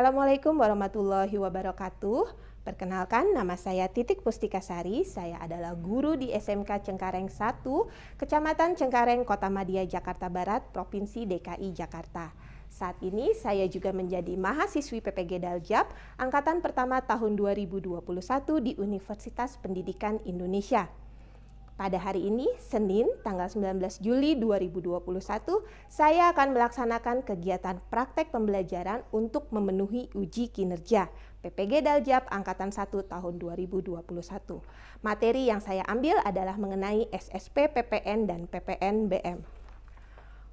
Assalamualaikum warahmatullahi wabarakatuh. Perkenalkan, nama saya Titik Pustikasari. Saya adalah guru di SMK Cengkareng 1, Kecamatan Cengkareng, Kota Madia, Jakarta Barat, Provinsi DKI Jakarta. Saat ini saya juga menjadi mahasiswi PPG Daljab angkatan pertama tahun 2021 di Universitas Pendidikan Indonesia. Pada hari ini, Senin, tanggal 19 Juli 2021, saya akan melaksanakan kegiatan praktek pembelajaran untuk memenuhi uji kinerja PPG Daljab Angkatan 1 tahun 2021. Materi yang saya ambil adalah mengenai SSP PPN dan PPN BM.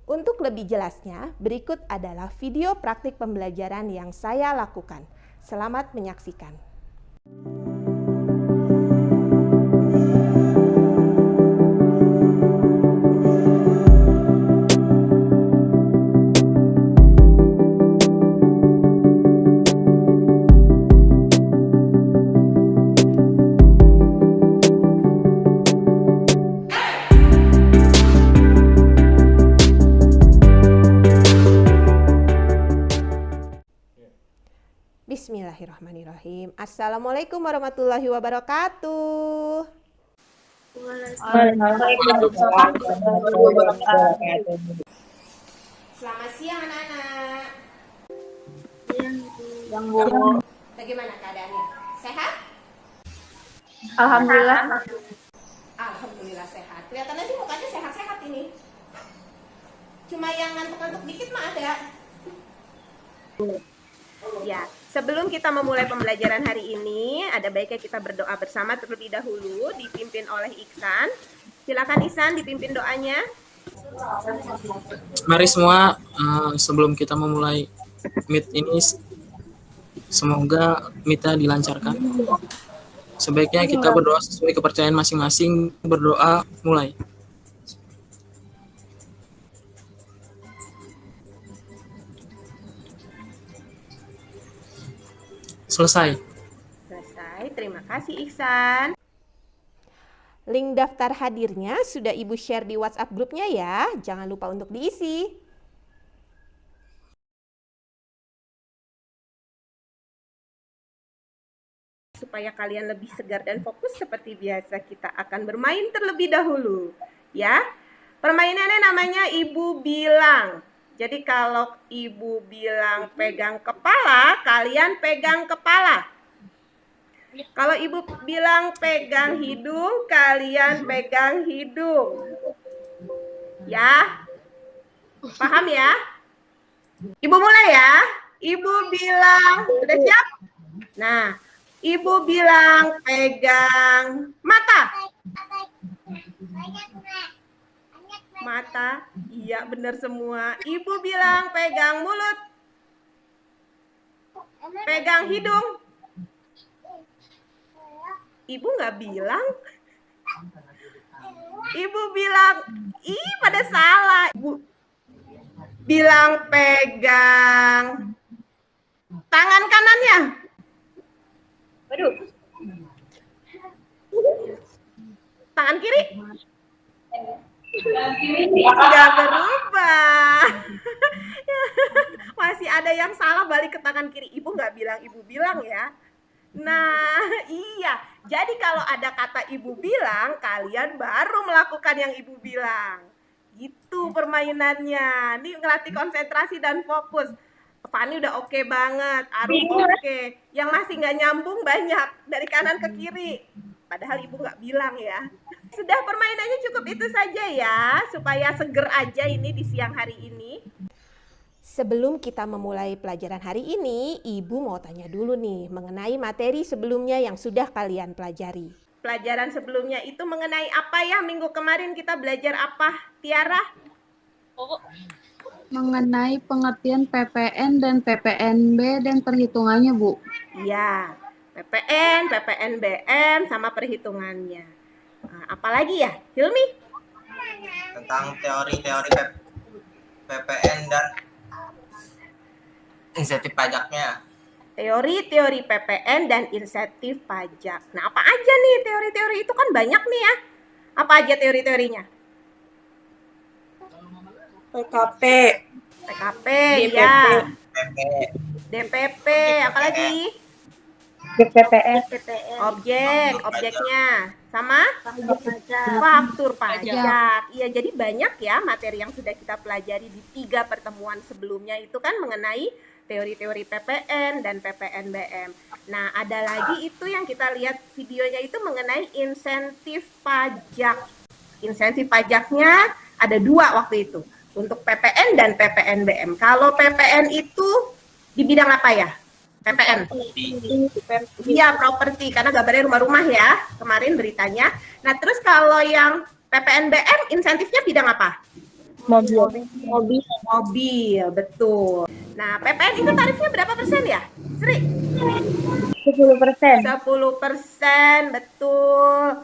Untuk lebih jelasnya, berikut adalah video praktik pembelajaran yang saya lakukan. Selamat menyaksikan. Bismillahirrahmanirrahim. Assalamualaikum warahmatullahi wabarakatuh. Selamat siang anak-anak. Bagaimana keadaannya? Sehat? Alhamdulillah. Alhamdulillah sehat. Kelihatannya sih mukanya sehat-sehat ini. Cuma yang ngantuk-ngantuk dikit mah ada. Ya, sebelum kita memulai pembelajaran hari ini, ada baiknya kita berdoa bersama terlebih dahulu, dipimpin oleh Iksan. Silakan Iksan, dipimpin doanya. Mari semua, sebelum kita memulai meet ini, semoga meet-nya dilancarkan. Sebaiknya kita berdoa sesuai kepercayaan masing-masing. Berdoa, mulai. Selesai. Terima kasih Iksan. Link daftar hadirnya sudah Ibu share di WhatsApp grupnya ya. Jangan lupa untuk diisi. Supaya kalian lebih segar dan fokus seperti biasa, kita akan bermain terlebih dahulu. Ya, permainannya namanya Ibu Bilang. Jadi kalau Ibu bilang pegang kepala, kalian pegang kepala. Kalau Ibu bilang pegang hidung, kalian pegang hidung. Ya, paham ya? Ibu mulai ya. Ibu bilang, udah siap? Nah, Ibu bilang pegang mata. Mata, iya benar semua. Ibu bilang pegang mulut. Pegang hidung. Ibu nggak bilang. Ibu bilang, ih pada salah. Ibu bilang pegang tangan kanannya. Waduh. Tangan kiri. Sudah berubah. Masih ada yang salah balik ke tangan kiri. Ibu nggak bilang, Ibu bilang ya. Nah, iya. Jadi kalau ada kata Ibu bilang, kalian baru melakukan yang Ibu bilang. Gitu permainannya. Ini ngelatih konsentrasi dan fokus. Fani udah oke banget. Arum oke. Yang masih nggak nyambung banyak. Dari kanan ke kiri. Padahal Ibu nggak bilang ya. Sudah, permainannya cukup itu saja ya. Supaya seger aja ini di siang hari ini. Sebelum kita memulai pelajaran hari ini, Ibu mau tanya dulu nih mengenai materi sebelumnya yang sudah kalian pelajari. Pelajaran sebelumnya itu mengenai apa ya? Minggu kemarin kita belajar apa, Tiara? Mengenai pengertian PPN dan PPNB dan perhitungannya, Bu. Iya, PPN, PPNBM, sama perhitungannya. Nah, apalagi ya, Hilmi? Tentang teori-teori PPN dan insentif pajaknya. Teori-teori PPN dan insentif pajak. Nah, apa aja nih teori-teori itu, kan banyak nih ya. Apa aja teori-teorinya? PKP, PKP, DPP, ya. PP, DPP, Objek apalagi? PPN, Objeknya. Sama? Faktur pajak. Iya, jadi banyak ya materi yang sudah kita pelajari di 3 pertemuan sebelumnya itu kan mengenai teori-teori PPN dan PPNBM. Nah, ada lagi itu yang kita lihat videonya itu mengenai insentif pajak. Insentif pajaknya ada 2 waktu itu, untuk PPN dan PPNBM. Kalau PPN itu di bidang apa ya? PPN. Iya, properti, karena gambarnya rumah-rumah ya, kemarin beritanya. Nah, terus kalau yang PPNBM insentifnya bidang apa? Mobil, betul. Nah, PPN itu tarifnya berapa persen ya, Sri? 10%. 10%, betul.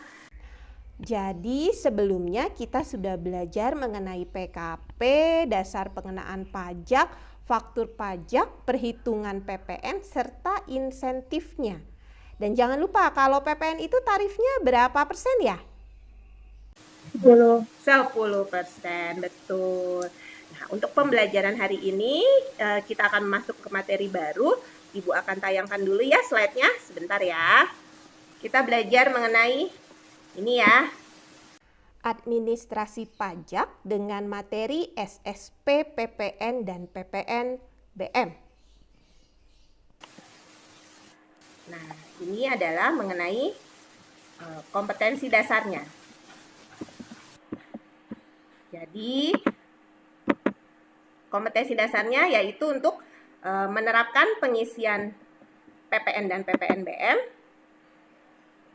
Jadi sebelumnya kita sudah belajar mengenai PKP, dasar pengenaan pajak, faktur pajak, perhitungan PPN, serta insentifnya. Dan jangan lupa kalau PPN itu tarifnya berapa persen ya? 10%, betul. Nah, untuk pembelajaran hari ini kita akan masuk ke materi baru. Ibu akan tayangkan dulu ya slide-nya, sebentar ya. Kita belajar mengenai ini ya, administrasi pajak dengan materi SSP, PPN, dan PPNBM. Nah, ini adalah mengenai kompetensi dasarnya. Jadi, kompetensi dasarnya yaitu untuk menerapkan pengisian PPN dan PPNBM,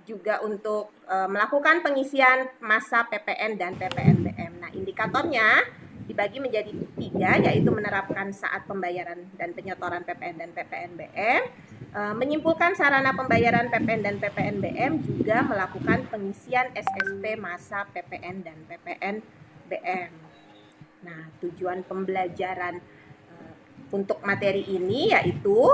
juga untuk melakukan pengisian masa PPN dan PPNBM. Nah, indikatornya dibagi menjadi 3, yaitu menerapkan saat pembayaran dan penyetoran PPN dan PPNBM, menyimpulkan sarana pembayaran PPN dan PPNBM, juga melakukan pengisian SSP masa PPN dan PPNBM. Nah, tujuan pembelajaran untuk materi ini yaitu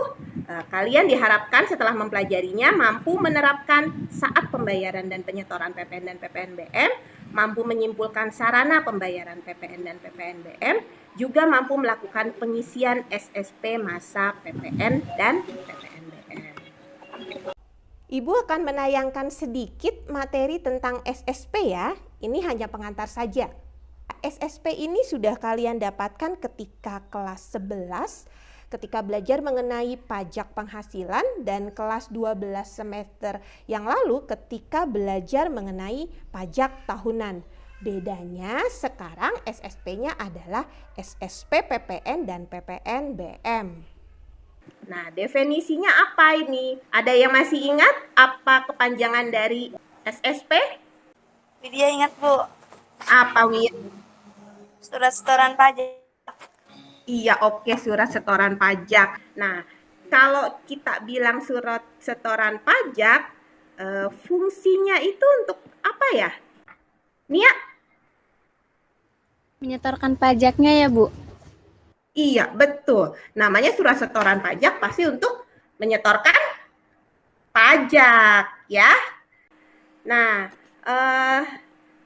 kalian diharapkan setelah mempelajarinya mampu menerapkan saat pembayaran dan penyetoran PPN dan PPNBM, mampu menyimpulkan sarana pembayaran PPN dan PPNBM, juga mampu melakukan pengisian SSP masa PPN dan PPNBM. Ibu akan menayangkan sedikit materi tentang SSP ya. Ini hanya pengantar saja. SSP ini sudah kalian dapatkan ketika kelas 11, ketika belajar mengenai pajak penghasilan, dan kelas 12 semester yang lalu ketika belajar mengenai pajak tahunan. Bedanya sekarang SSP-nya adalah SSP, PPN, dan PPNBM. Nah, definisinya apa ini? Ada yang masih ingat apa kepanjangan dari SSP? Widya ingat, Bu. Apa, Wid? Surat setoran pajak. Iya, oke, surat setoran pajak. Nah, kalau kita bilang surat setoran pajak, fungsinya itu untuk apa ya? Nia? Menyetorkan pajaknya ya, Bu? Iya, betul. Namanya surat setoran pajak pasti untuk menyetorkan pajak, ya. Nah,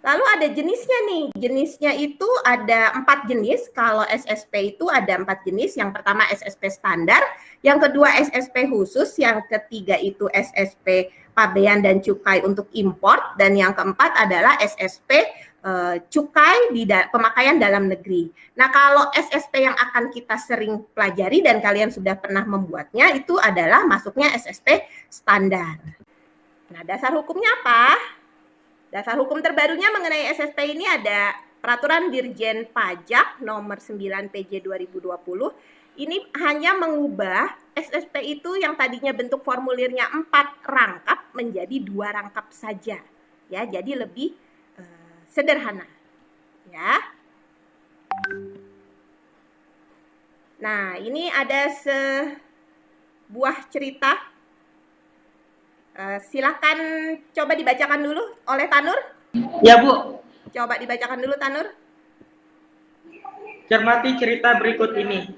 lalu ada jenisnya nih. Jenisnya itu ada 4 jenis. Kalau SSP itu ada 4 jenis. Yang pertama SSP standar, yang kedua SSP khusus, yang ketiga itu SSP pabean dan cukai untuk import, dan yang keempat adalah SSP cukai di pemakaian dalam negeri. Nah, kalau SSP yang akan kita sering pelajari dan kalian sudah pernah membuatnya itu adalah masuknya SSP standar. Nah, dasar hukumnya apa? Dasar hukum terbarunya mengenai SSP ini ada Peraturan Dirjen Pajak Nomor 9 PJ 2020. Ini hanya mengubah SSP itu yang tadinya bentuk formulirnya 4 rangkap menjadi 2 rangkap saja. Ya, jadi lebih sederhana. Ya. Nah, ini ada sebuah cerita. Silakan coba dibacakan dulu oleh Tanur. Ya, Bu. Coba dibacakan dulu, Tanur. Cermati cerita berikut ini.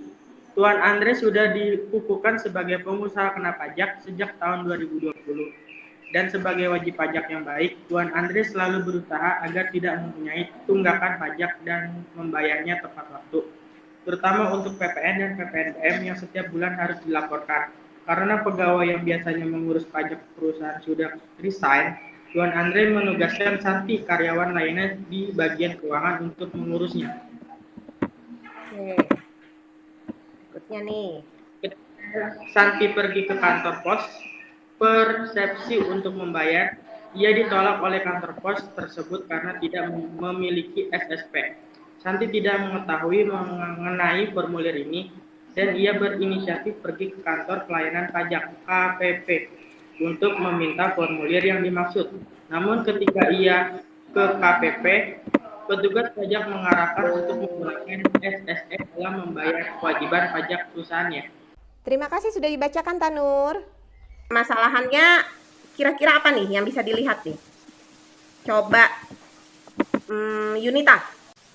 Tuan Andre sudah dikukuhkan sebagai pengusaha kena pajak sejak tahun 2020. Dan sebagai wajib pajak yang baik, Tuan Andre selalu berusaha agar tidak mempunyai tunggakan pajak dan membayarnya tepat waktu. terutama untuk PPN dan PPNBM yang setiap bulan harus dilaporkan. Karena pegawai yang biasanya mengurus pajak perusahaan sudah resign, Tuan Andre menugaskan Santi, karyawan lainnya di bagian keuangan untuk mengurusnya. Oke. Berikutnya nih. Santi pergi ke kantor pos, persepsi untuk membayar, ia ditolak oleh kantor pos tersebut karena tidak memiliki SSP. Santi tidak mengetahui mengenai formulir ini dan ia berinisiatif pergi ke kantor pelayanan pajak KPP untuk meminta formulir yang dimaksud. Namun ketika ia ke KPP, petugas pajak mengarahkan untuk menggunakan SSE dalam membayar kewajiban pajak perusahaannya. Terima kasih sudah dibacakan, Tanur. Masalahannya kira-kira apa nih yang bisa dilihat nih? Coba Yunita.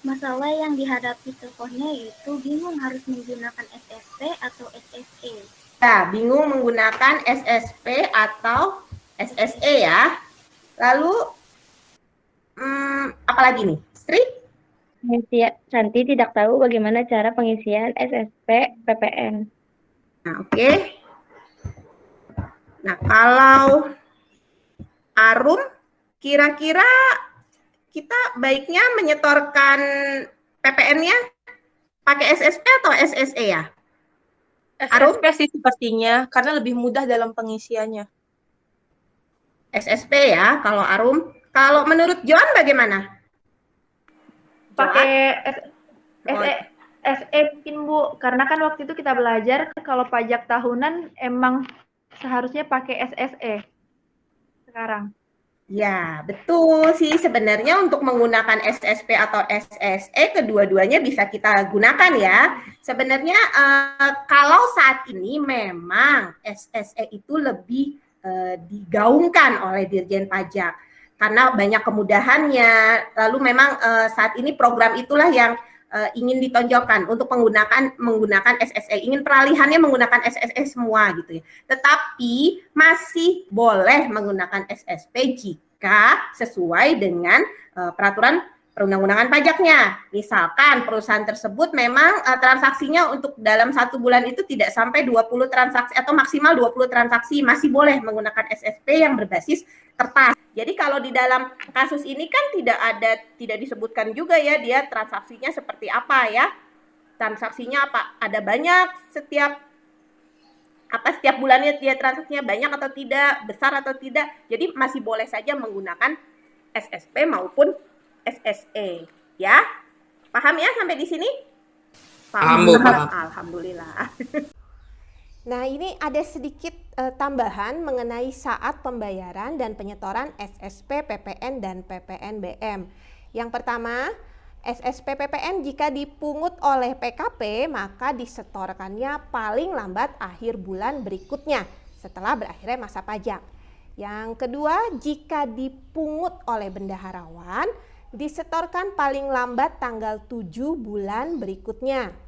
Masalah yang dihadapi tokohnya itu bingung harus menggunakan SSP atau SSE. Ya, bingung menggunakan SSP atau SSE ya. Lalu apa lagi nih? Sri? Santi tidak tahu bagaimana cara pengisian SSP PPN. Nah, oke. Nah, kalau Arum, kira-kira kita baiknya menyetorkan PPN-nya pakai SSP atau SSE ya? SSP sih sepertinya, karena lebih mudah dalam pengisiannya. SSP ya, kalau Arum. Kalau menurut Joan bagaimana? Pakai SE pin Bu, karena kan waktu itu kita belajar kalau pajak tahunan emang seharusnya pakai SSE sekarang. Ya, betul sih. Sebenarnya untuk menggunakan SSP atau SSE, kedua-duanya bisa kita gunakan ya. Sebenarnya kalau saat ini memang SSE itu lebih digaungkan oleh Dirjen Pajak. Karena banyak kemudahannya. Lalu memang saat ini program itulah yang ingin ditonjolkan untuk menggunakan SSE, ingin peralihannya menggunakan SSE semua gitu ya. Tetapi masih boleh menggunakan SSP jika sesuai dengan peraturan perundang-undangan pajaknya. Misalkan perusahaan tersebut memang transaksinya untuk dalam 1 bulan itu tidak sampai 20 transaksi atau maksimal 20 transaksi, masih boleh menggunakan SSP yang berbasis kertas. Jadi kalau di dalam kasus ini kan tidak disebutkan juga ya dia transaksinya seperti apa ya. Transaksinya apa? Ada banyak setiap bulannya dia transaksinya banyak atau tidak, besar atau tidak. Jadi masih boleh saja menggunakan SSP maupun SSE ya. Paham ya sampai di sini? Paham, Bu. Paham. Alhamdulillah. Nah, ini ada sedikit tambahan mengenai saat pembayaran dan penyetoran SSP, PPN, dan PPNBM. Yang pertama, SSP PPN jika dipungut oleh PKP, maka disetorkannya paling lambat akhir bulan berikutnya setelah berakhirnya masa pajak. Yang kedua, jika dipungut oleh bendaharawan, disetorkan paling lambat tanggal 7 bulan berikutnya.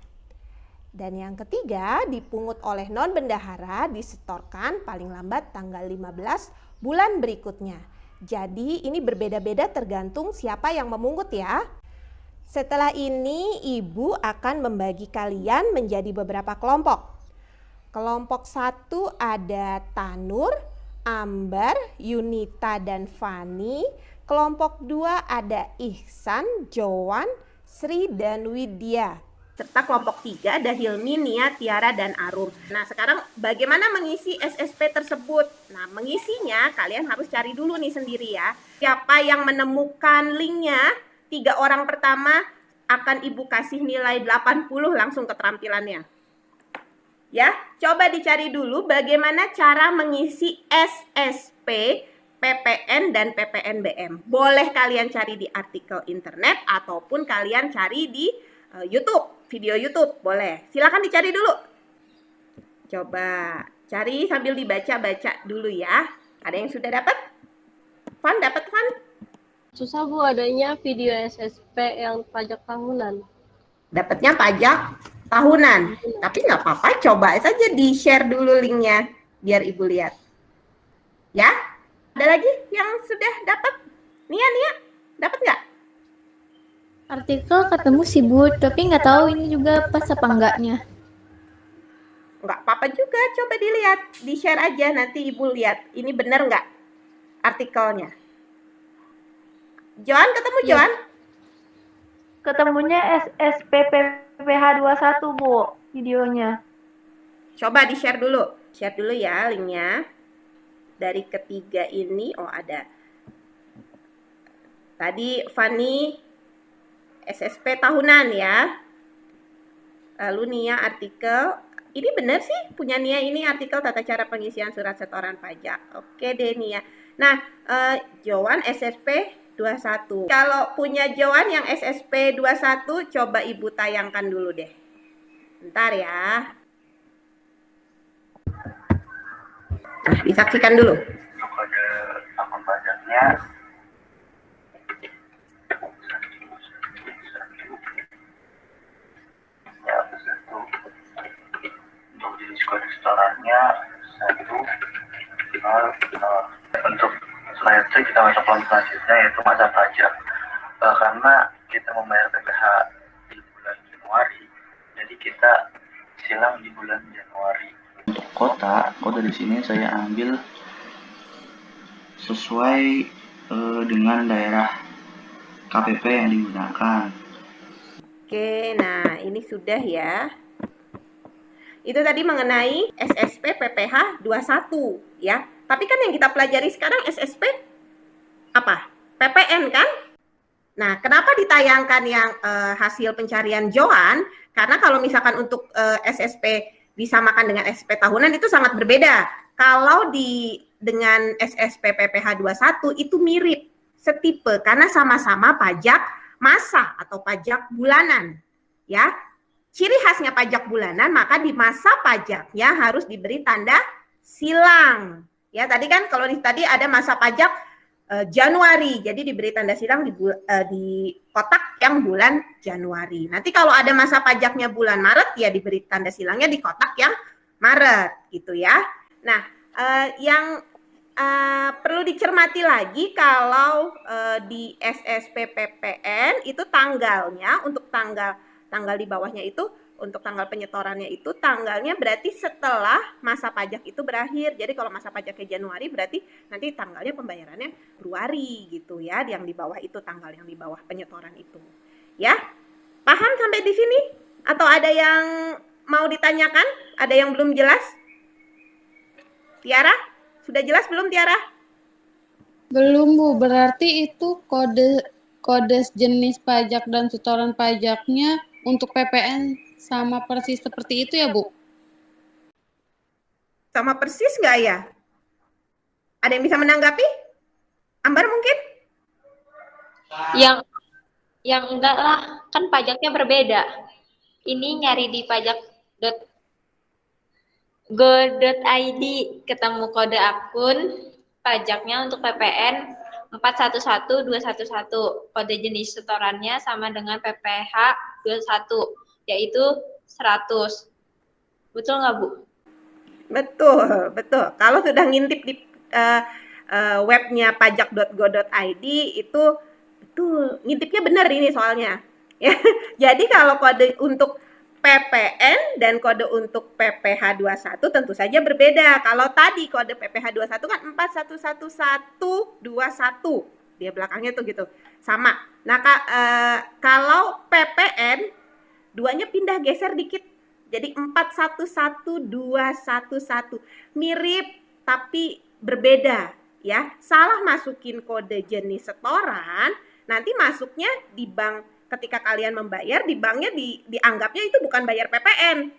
Dan yang ketiga, dipungut oleh non-bendahara disetorkan paling lambat tanggal 15 bulan berikutnya. Jadi ini berbeda-beda tergantung siapa yang memungut ya. Setelah ini Ibu akan membagi kalian menjadi beberapa kelompok. Kelompok 1 ada Tanur, Ambar, Yunita, dan Fani. Kelompok 2 ada Ihsan, Joan, Sri, dan Widya. Serta kelompok 3 ada Hilmi, Nia, Tiara, dan Arum. Nah, sekarang bagaimana mengisi SSP tersebut? Nah, mengisinya kalian harus cari dulu nih sendiri ya. Siapa yang menemukan linknya, 3 orang pertama akan Ibu kasih nilai 80 langsung keterampilannya. Ya, coba dicari dulu bagaimana cara mengisi SSP, PPN, dan PPNBM. Boleh kalian cari di artikel internet ataupun kalian cari di YouTube. Video YouTube boleh. Silakan dicari dulu. Coba cari sambil dibaca-baca dulu ya. Ada yang sudah dapat? Van, dapat Van? Susah Bu, adanya video SSP yang pajak tahunan. Dapatnya pajak tahunan. Tapi nggak apa-apa, coba saja di-share dulu linknya biar Ibu lihat. Ya? Ada lagi yang sudah dapat? Nia, dapat nggak? Artikel ketemu sih Bu, tapi nggak tahu ini juga pas apa enggaknya. Nggak apa-apa juga, coba dilihat, di-share aja, nanti Ibu lihat. Ini bener nggak artikelnya? Joan, ketemu Iya. Joan? Ketemunya SSPPPH 21, Bu, videonya. Coba di-share dulu. Share dulu ya linknya. Dari ketiga ini, oh ada. Tadi Fani SSP tahunan ya. Lalu Nia artikel. Ini benar sih punya Nia ini artikel tata cara pengisian surat setoran pajak. Oke deh Nia. Nah, Joan SSP 21. Kalau punya Joan yang SSP 21, coba Ibu tayangkan dulu deh. Bentar ya. Nah, disaksikan dulu. Kode akun pajaknya ya satu. Untuk jenis kode setorannya 100. Untuk slide itu kita masuk kolom selanjutnya yaitu masa pajak. Karena kita membayar PPh di bulan Januari, jadi kita silang di bulan Januari. Untuk kota di sini saya ambil sesuai dengan daerah KPP yang digunakan. Oke, nah ini sudah ya. Itu tadi mengenai SSP PPh 21 ya. Tapi kan yang kita pelajari sekarang SSP apa? PPN kan? Nah, kenapa ditayangkan yang hasil pencarian Joan? Karena kalau misalkan untuk SSP disamakan dengan SSP tahunan itu sangat berbeda. Kalau dengan SSP PPh 21 itu mirip, setipe karena sama-sama pajak masa atau pajak bulanan. Ya. Ciri khasnya pajak bulanan, maka di masa pajaknya harus diberi tanda silang. Ya, tadi kan kalau tadi ada masa pajak Januari, jadi diberi tanda silang di kotak yang bulan Januari. Nanti kalau ada masa pajaknya bulan Maret, ya diberi tanda silangnya di kotak yang Maret, gitu ya. Nah, yang perlu dicermati lagi kalau di SSP PPN itu tanggalnya untuk tanggal di bawahnya itu untuk tanggal penyetorannya itu tanggalnya berarti setelah masa pajak itu berakhir. Jadi kalau masa pajaknya Januari berarti nanti tanggalnya pembayarannya Februari gitu ya. Yang di bawah itu tanggal yang di bawah penyetoran itu. Ya. Paham sampai di sini? Atau ada yang mau ditanyakan? Ada yang belum jelas? Tiara? Sudah jelas belum Tiara? Belum Bu, berarti itu kode jenis pajak dan setoran pajaknya untuk PPN sama persis seperti itu ya Bu? Sama persis nggak ya? Ada yang bisa menanggapi? Ambar mungkin? Yang enggak lah, kan pajaknya berbeda. Ini nyari di pajak.go.id ketemu kode akun pajaknya untuk PPN 411211. Kode jenis setorannya sama dengan PPh 21, yaitu 100. Betul nggak, Bu? Betul, betul. Kalau sudah ngintip di webnya pajak.go.id itu betul, ngintipnya benar ini soalnya. Ya, jadi kalau kode untuk PPN dan kode untuk PPh 21 tentu saja berbeda. Kalau tadi kode PPh 21 kan 411121. Dia belakangnya tuh gitu. Sama. Nah, kalau PPN duanya pindah geser dikit. Jadi 411211. Mirip tapi berbeda ya. Salah masukin kode jenis setoran, nanti masuknya di bank. Ketika kalian membayar di banknya dianggapnya itu bukan bayar PPN.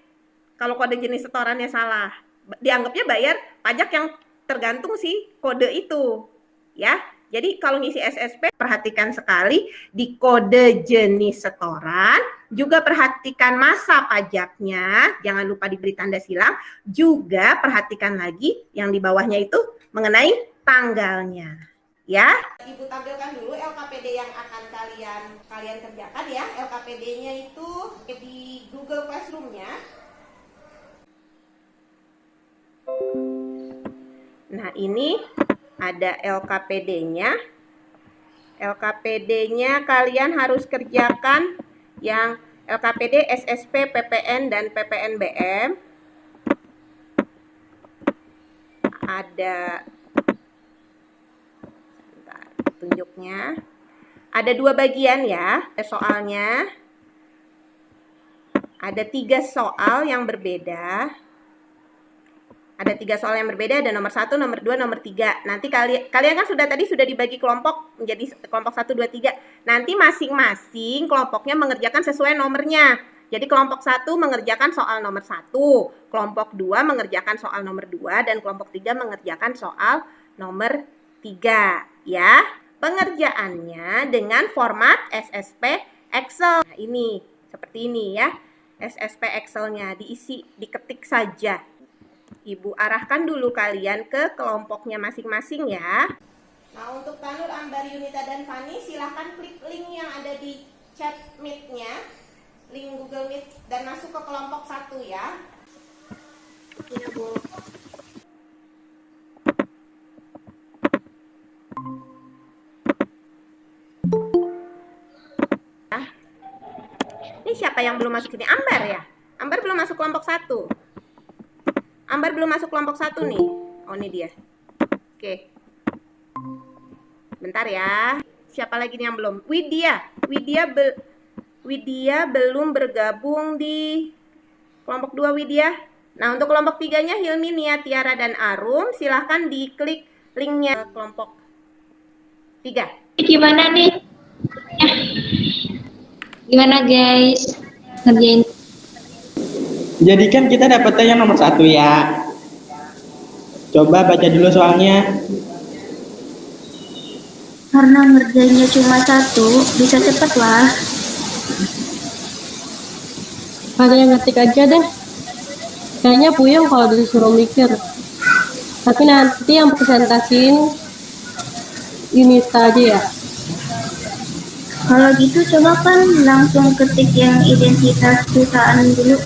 Kalau kode jenis setorannya salah, dianggapnya bayar pajak yang tergantung si kode itu. Ya. Jadi kalau ngisi SSP perhatikan sekali di kode jenis setoran, juga perhatikan masa pajaknya, jangan lupa diberi tanda silang, juga perhatikan lagi yang di bawahnya itu mengenai tanggalnya. Ya, Ibu tampilkan dulu LKPD yang akan kalian kerjakan ya. LKPD-nya itu di Google Classroom-nya. Nah, ini ada LKPD-nya. LKPD-nya kalian harus kerjakan yang LKPD, SSP, PPN, dan PPNBM. Ada tunjuknya. Ada 2 bagian ya soalnya. Ada 3 soal yang berbeda. Ada 3 soal yang berbeda, ada nomor 1, nomor 2, nomor 3. Nanti kalian kan tadi sudah dibagi kelompok menjadi kelompok 1, 2, 3. Nanti masing-masing kelompoknya mengerjakan sesuai nomornya. Jadi kelompok 1 mengerjakan soal nomor 1, kelompok 2 mengerjakan soal nomor 2, dan kelompok 3 mengerjakan soal nomor 3. Ya, pengerjaannya dengan format SSP Excel. Nah, ini, seperti ini ya. SSP Excel-nya diisi, diketik saja. Ibu arahkan dulu kalian ke kelompoknya masing-masing ya. Nah, untuk Tanur, Ambar, Yunita, dan Fani, silahkan klik link yang ada di chat Meet-nya, link Google Meet, dan masuk ke kelompok 1 ya. Iya, Bu. Ini siapa yang belum masuk ini? Ambar ya? Ambar belum masuk kelompok 1. Ambar belum masuk kelompok 1 nih. Oh, ini dia. Oke. Bentar ya. Siapa lagi nih yang belum? Widya. Widya belum bergabung di kelompok 2, Widya. Nah, untuk kelompok 3-nya Hilmi, Nia, Tiara, dan Arum, silahkan diklik linknya kelompok 3. Gimana nih? Gimana guys? Ngerjain. Jadi kan kita dapetnya yang nomor 1 ya. Coba baca dulu soalnya. Karena ngerjainnya cuma 1, bisa cepet lah. Kalian ngetik aja deh. Kayaknya puyeng kalau disuruh mikir. Tapi nanti yang presentasiin Yunita aja ya. Kalau gitu coba kan langsung ketik yang identitas perusahaan dulu.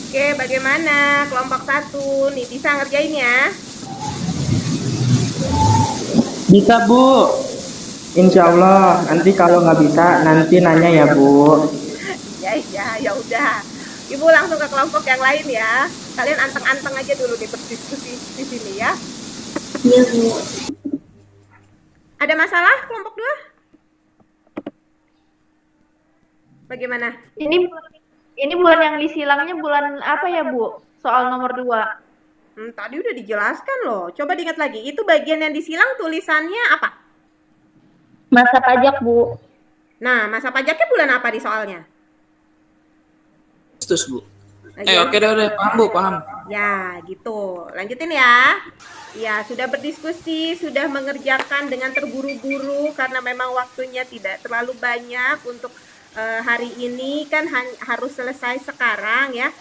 Oke, bagaimana kelompok 1 nih, bisa ngerjain ya? Bisa, Bu. Insya Allah. Nanti kalau nggak bisa, nanti nanya ya, Bu. Iya, ya udah. Ibu langsung ke kelompok yang lain ya. Kalian anteng-anteng aja dulu nih berdiskusi di sini ya. Iya, Bu. Ada masalah kelompok 2? Bagaimana? Ini bulan yang disilangnya bulan apa ya, Bu? Soal nomor 2. Tadi udah dijelaskan loh. Coba diingat lagi. Itu bagian yang disilang tulisannya apa? Masa pajak, Bu. Nah, masa pajaknya bulan apa di soalnya? Agustus, Bu. Oke deh, paham, Bu, paham. Ya, gitu. Lanjutin ya. Ya, sudah berdiskusi, sudah mengerjakan dengan terburu-buru karena memang waktunya tidak terlalu banyak untuk hari ini, kan harus selesai sekarang ya.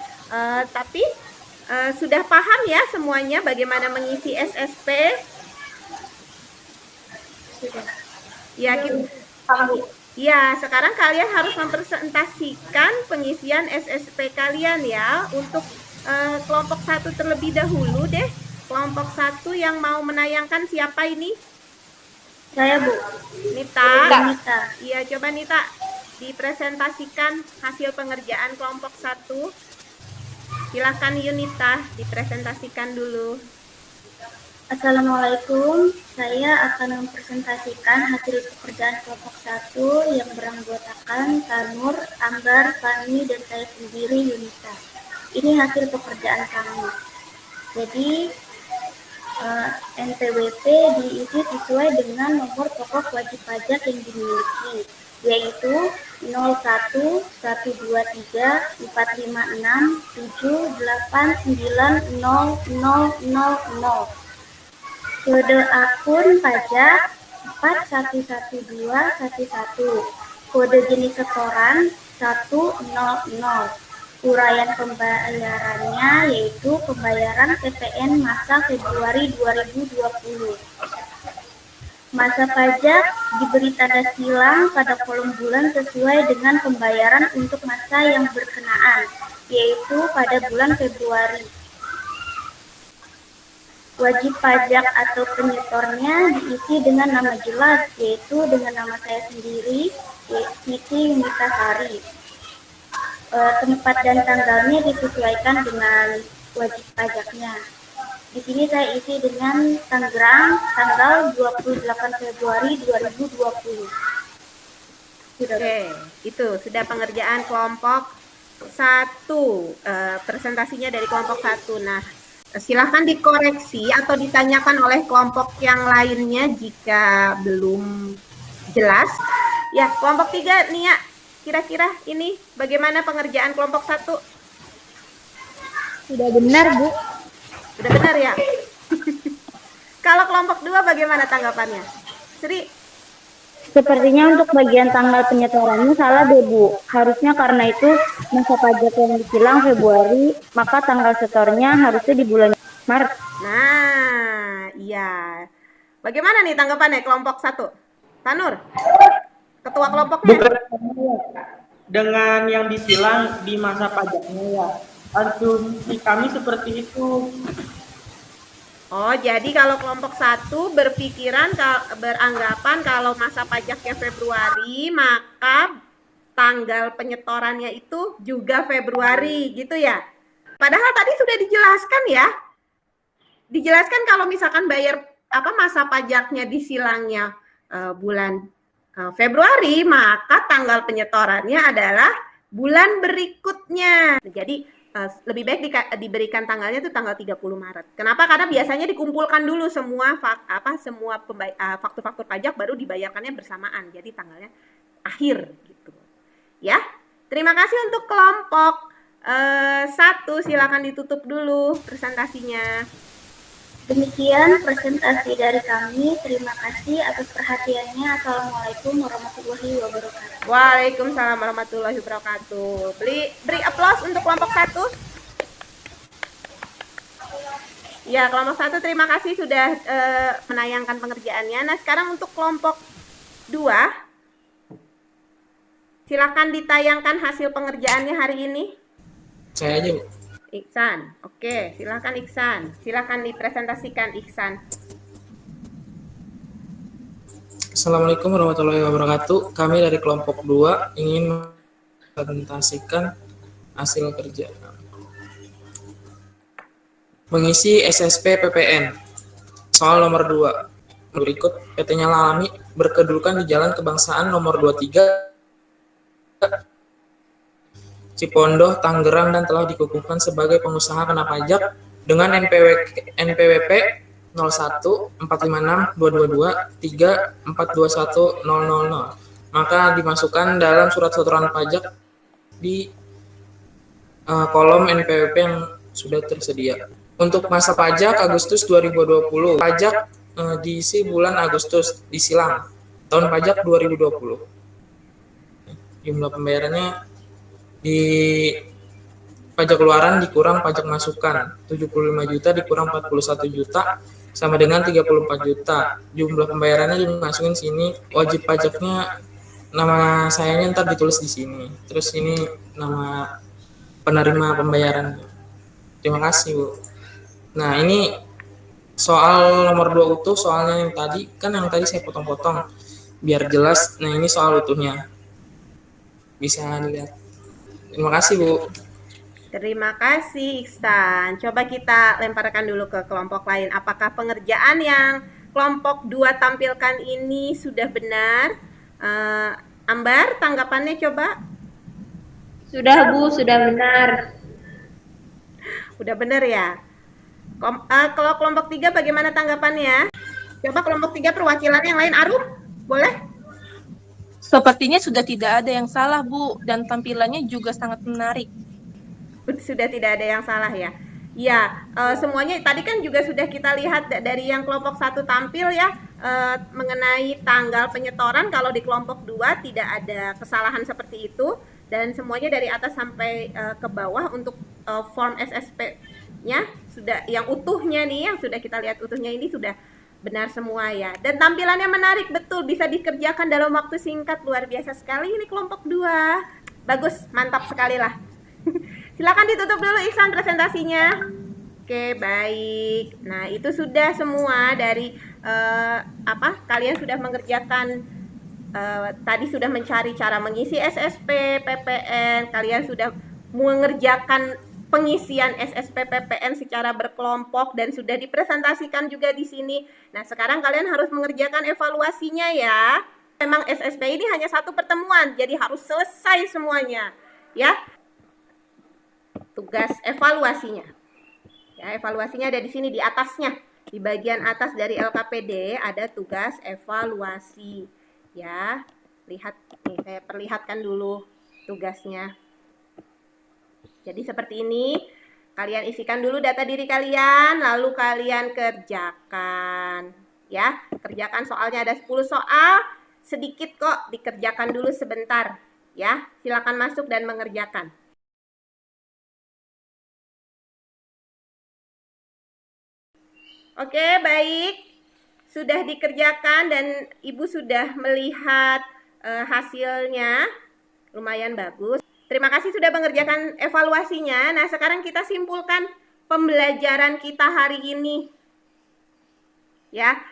Tapi sudah paham ya semuanya bagaimana mengisi SSP? Sudah. Ya, ya, sekarang kalian harus mempresentasikan pengisian SSP kalian ya. Untuk kelompok 1 terlebih dahulu deh. Kelompok 1 yang mau menayangkan siapa ini? Saya, Bu. Nita. Nita. Iya, coba Nita dipresentasikan hasil pengerjaan kelompok 1. Silakan Yunita dipresentasikan dulu. Assalamualaikum, saya akan mempresentasikan hasil pekerjaan kelompok 1 yang beranggotakan Tanur, Ambar, Fani, dan saya sendiri Yunita. Ini hasil pekerjaan kami. Jadi NPWP diisi sesuai dengan nomor pokok wajib pajak yang dimiliki, yaitu 011356789000. Kode akun pajak 411211. Kode jenis setoran 100. Uraian pembayarannya yaitu pembayaran PPN masa Februari 2020. Masa pajak diberi tanda silang pada kolom bulan sesuai dengan pembayaran untuk masa yang berkenaan, yaitu pada bulan Februari. Wajib pajak atau penyetornya diisi dengan nama jelas, yaitu dengan nama saya sendiri, Siti Mitasari. Tempat dan tanggalnya disesuaikan dengan wajib pajaknya. Di sini saya isi dengan Tangerang, tanggal 28 Februari 2020. Oke, itu sudah pengerjaan kelompok 1, presentasinya dari kelompok 1. Nah, silahkan dikoreksi atau ditanyakan oleh kelompok yang lainnya jika belum jelas. Ya, kelompok 3 Nia, kira-kira ini bagaimana pengerjaan kelompok 1? Sudah benar, Bu. Sudah benar ya? Kalau kelompok 2 bagaimana tanggapannya? Sri? Sepertinya untuk bagian tanggal penyetorannya salah deh, Bu. Harusnya karena itu masa pajak yang disilang Februari, maka tanggal setornya harusnya di bulan Maret. Nah, iya. Bagaimana nih tanggapannya kelompok 1? Tanur? Ketua kelompoknya? Dengan yang disilang di masa pajaknya ya. Asumsi kami seperti itu. Oh, jadi kalau kelompok 1 beranggapan kalau masa pajaknya Februari, maka tanggal penyetorannya itu juga Februari, gitu ya? Padahal tadi sudah dijelaskan ya. Dijelaskan kalau misalkan bayar masa pajaknya disilangnya bulan Februari, maka tanggal penyetorannya adalah bulan berikutnya. Jadi lebih baik diberikan tanggalnya itu tanggal 30 Maret. Kenapa? Karena biasanya dikumpulkan dulu semua faktur-faktur pajak baru dibayarkannya bersamaan. Jadi tanggalnya akhir gitu. Ya. Terima kasih untuk kelompok 1. Silakan ditutup dulu presentasinya. Demikian presentasi dari kami. Terima kasih atas perhatiannya. Assalamualaikum warahmatullahi wabarakatuh. Waalaikumsalam warahmatullahi wabarakatuh. Beri aplaus untuk kelompok 1. Ya, kelompok 1 terima kasih sudah menayangkan pengerjaannya. Nah, sekarang untuk kelompok 2. Silakan ditayangkan hasil pengerjaannya hari ini. Saya aja, Bu. Iksan, oke, silakan Iksan. Silakan dipresentasikan Iksan. Assalamualaikum warahmatullahi wabarakatuh. Kami dari kelompok 2 ingin mempresentasikan hasil kerja. Mengisi SSP PPN. Soal nomor 2. Berikut PT Nyala Alami berkedudukan di Jalan Kebangsaan nomor 23 Cipondoh, Tangerang dan telah dikukuhkan sebagai pengusaha kena pajak dengan NPWP 01456222342100. Maka dimasukkan dalam surat setoran pajak di kolom NPWP yang sudah tersedia. Untuk masa pajak Agustus 2020, pajak diisi bulan Agustus, disilang tahun pajak 2020. Jumlah pembayarannya di pajak keluaran dikurang pajak masukan 75 juta dikurang 41 juta sama dengan 34 juta. Jumlah pembayarannya dimasukin sini. Wajib pajaknya nama sayanya ntar ditulis di sini. Terus ini nama penerima pembayaran. Terima kasih, Bu. Nah, ini soal nomor 2 utuh, soalnya yang tadi saya potong-potong biar jelas. Nah, ini soal utuhnya. Bisa dilihat. Terima kasih, Bu. Terima kasih, Iksan. Coba kita lemparkan dulu ke kelompok lain. Apakah pengerjaan yang kelompok 2 tampilkan ini sudah benar? Ambar, tanggapannya coba. Sudah, Bu, sudah benar. Udah benar ya? Kalau kelompok 3 bagaimana tanggapannya? Coba kelompok 3 perwakilan yang lain. Arum, boleh? Sepertinya sudah tidak ada yang salah, Bu, dan tampilannya juga sangat menarik. Sudah tidak ada yang salah ya? Ya, semuanya tadi kan juga sudah kita lihat dari yang kelompok 1 tampil ya, mengenai tanggal penyetoran. Kalau di kelompok 2 tidak ada kesalahan seperti itu, dan semuanya dari atas sampai ke bawah untuk form SSP-nya sudah yang utuhnya nih, yang sudah kita lihat utuhnya ini sudah benar semua ya. Dan tampilannya menarik, betul, bisa dikerjakan dalam waktu singkat, luar biasa sekali ini kelompok 2. Bagus, mantap sekali lah. Silakan ditutup dulu Iksan presentasinya. Oke, baik. Nah, itu sudah semua dari kalian sudah mengerjakan tadi sudah mencari cara mengisi SSP PPN, kalian sudah mengerjakan pengisian SSP PPN secara berkelompok dan sudah dipresentasikan juga di sini. Nah, sekarang kalian harus mengerjakan evaluasinya ya. Memang SSP ini hanya satu pertemuan, jadi harus selesai semuanya, ya. Tugas evaluasinya. Ya, evaluasinya ada di sini di atasnya. Di bagian atas dari LKPD ada tugas evaluasi. Ya, lihat nih, saya perlihatkan dulu tugasnya. Jadi seperti ini, kalian isikan dulu data diri kalian, lalu kalian kerjakan. Ya, kerjakan soalnya ada 10 soal, sedikit kok, dikerjakan dulu sebentar. Ya, silakan masuk dan mengerjakan. Oke, baik. Sudah dikerjakan dan Ibu sudah melihat hasilnya. Lumayan bagus. Terima kasih sudah mengerjakan evaluasinya. Nah, sekarang kita simpulkan pembelajaran kita hari ini. Ya,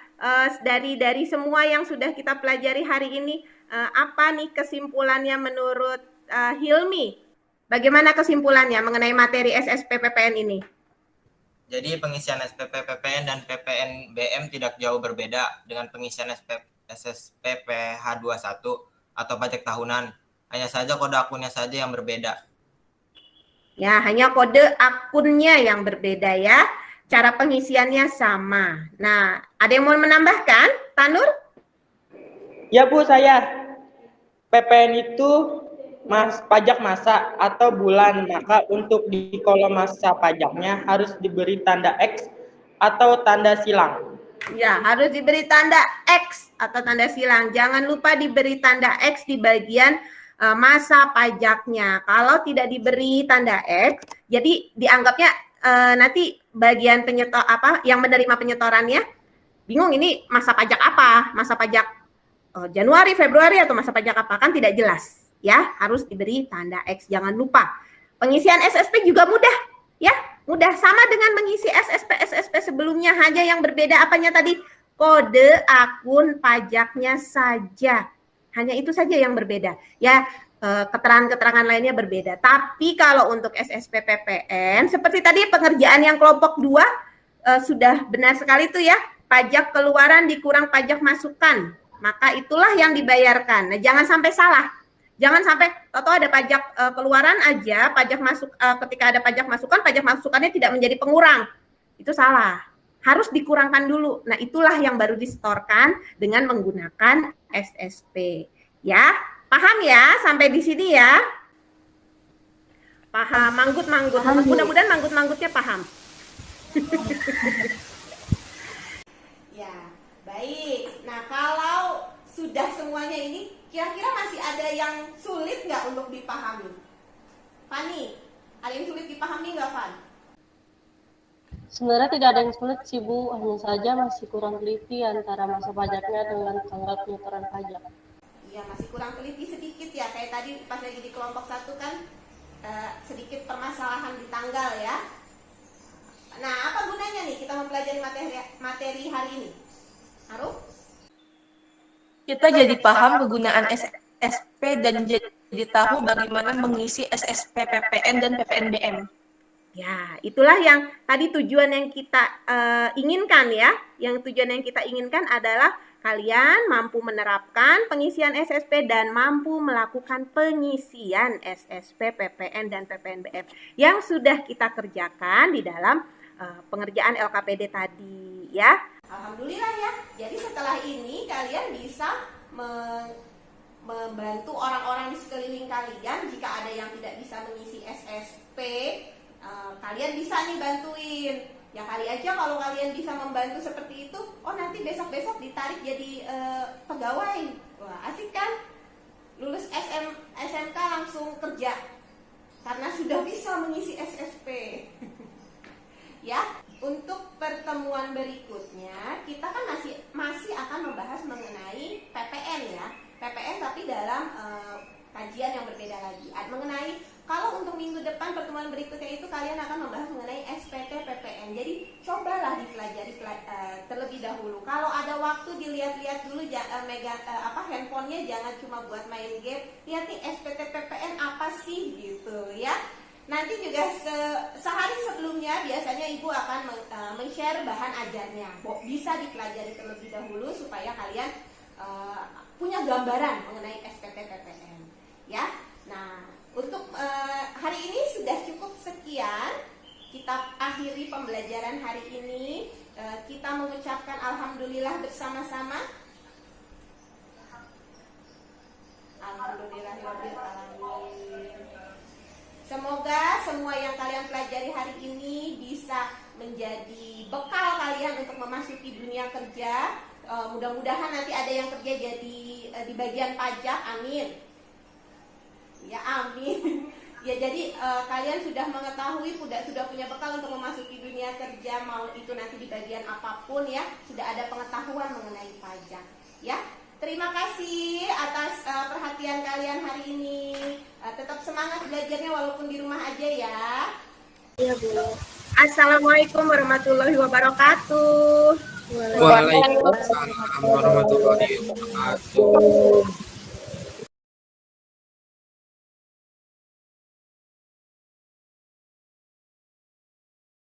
dari semua yang sudah kita pelajari hari ini, apa nih kesimpulannya menurut Hilmi? Bagaimana kesimpulannya mengenai materi SSP PPN ini? Jadi pengisian SPP PPN dan PPN BM tidak jauh berbeda dengan pengisian SSP PH21 atau pajak tahunan. Hanya saja kode akunnya saja yang berbeda. Ya, hanya kode akunnya yang berbeda ya. Cara pengisiannya sama. Nah, ada yang mau menambahkan? Tanur? Ya Bu, saya. PPN itu pajak masa atau bulan, maka untuk di kolom masa pajaknya harus diberi tanda X atau tanda silang. Ya, harus diberi tanda X atau tanda silang. Jangan lupa diberi tanda X di bagian masa pajaknya. Kalau tidak diberi tanda X, jadi dianggapnya nanti bagian penyetor yang menerima penyetorannya bingung ini masa pajak apa? Masa pajak Januari, Februari atau masa pajak apa? Kan tidak jelas. Ya, harus diberi tanda X. Jangan lupa. Pengisian SSP juga mudah, ya. Mudah sama dengan mengisi SSP sebelumnya, hanya yang berbeda apanya tadi? Kode akun pajaknya saja. Hanya itu saja yang berbeda. Ya, keterangan-keterangan lainnya berbeda. Tapi kalau untuk SSP PPN, seperti tadi pengerjaan yang kelompok 2 sudah benar sekali tuh ya. Pajak keluaran dikurang pajak masukan. Maka itulah yang dibayarkan. Nah, jangan sampai salah. Jangan sampai atau ada pajak keluaran aja, pajak masuk ketika ada pajak masukannya tidak menjadi pengurang. Itu salah. Harus dikurangkan dulu. Nah, itulah yang baru disetorkan dengan menggunakan SSP. Ya, paham ya sampai di sini ya? Paham, manggut-manggut. Mudah-mudahan manggut-manggutnya paham. Ya, baik. Nah, kalau sudah semuanya ini, kira-kira masih ada yang sulit nggak untuk dipahami? Fani, ada yang sulit dipahami nggak, Fan? Sebenarnya tidak ada yang sulit sih Bu, hanya saja masih kurang teliti antara masa pajaknya dengan tanggal penyetoran pajak. Iya, masih kurang teliti sedikit ya, kayak tadi pas lagi di kelompok 1 kan sedikit permasalahan di tanggal ya. Nah, apa gunanya nih kita mempelajari materi hari ini? Haru? Kita jadi paham penggunaan SSP dan jadi tahu bagaimana mengisi SSP PPN dan PPN BM. Ya, itulah yang tadi tujuan yang kita inginkan ya. Yang tujuan yang kita inginkan adalah kalian mampu menerapkan pengisian SSP dan mampu melakukan pengisian SSP, PPN, dan PPNBM yang sudah kita kerjakan di dalam pengerjaan LKPD tadi ya. Alhamdulillah ya. Jadi setelah ini kalian bisa membantu orang-orang di sekeliling kalian. Jika ada yang tidak bisa mengisi SSP, kalian bisa nih bantuin. Ya kali aja kalau kalian bisa membantu seperti itu, oh nanti besok-besok ditarik jadi pegawai. Wah, asik kan? Lulus SMK langsung kerja karena sudah bisa mengisi SSP. Ya, untuk pertemuan berikutnya kita kan masih akan membahas mengenai PPN ya. PPN tapi dalam kajian yang berbeda lagi. Mengenai Kalau untuk minggu depan pertemuan berikutnya itu kalian akan membahas mengenai SPP PPN. Jadi cobalah dipelajari terlebih dahulu. Kalau ada waktu dilihat-lihat dulu, handphonenya jangan cuma buat main game. Lihat nih SPP PPN apa sih gitu ya. Nanti juga sehari sebelumnya biasanya ibu akan men-share bahan ajarnya. Bisa dipelajari terlebih dahulu supaya kalian punya gambaran mengenai SPP PPN ya. Nah, untuk hari ini sudah cukup sekian. Kita akhiri pembelajaran hari ini. Kita mengucapkan alhamdulillah bersama-sama. Alhamdulillahirabbil alamin. Semoga semua yang kalian pelajari hari ini bisa menjadi bekal kalian untuk memasuki dunia kerja. Mudah-mudahan nanti ada yang kerja jadi di bagian pajak, amin. Ya amin. Ya jadi kalian sudah mengetahui, sudah punya bekal untuk memasuki dunia kerja, mau itu nanti di bagian apapun ya, sudah ada pengetahuan mengenai pajak. Ya, terima kasih atas perhatian kalian hari ini. Tetap semangat belajarnya walaupun di rumah aja ya. Iya Bu. Assalamualaikum warahmatullahi wabarakatuh. Waalaikumsalam warahmatullahi wabarakatuh.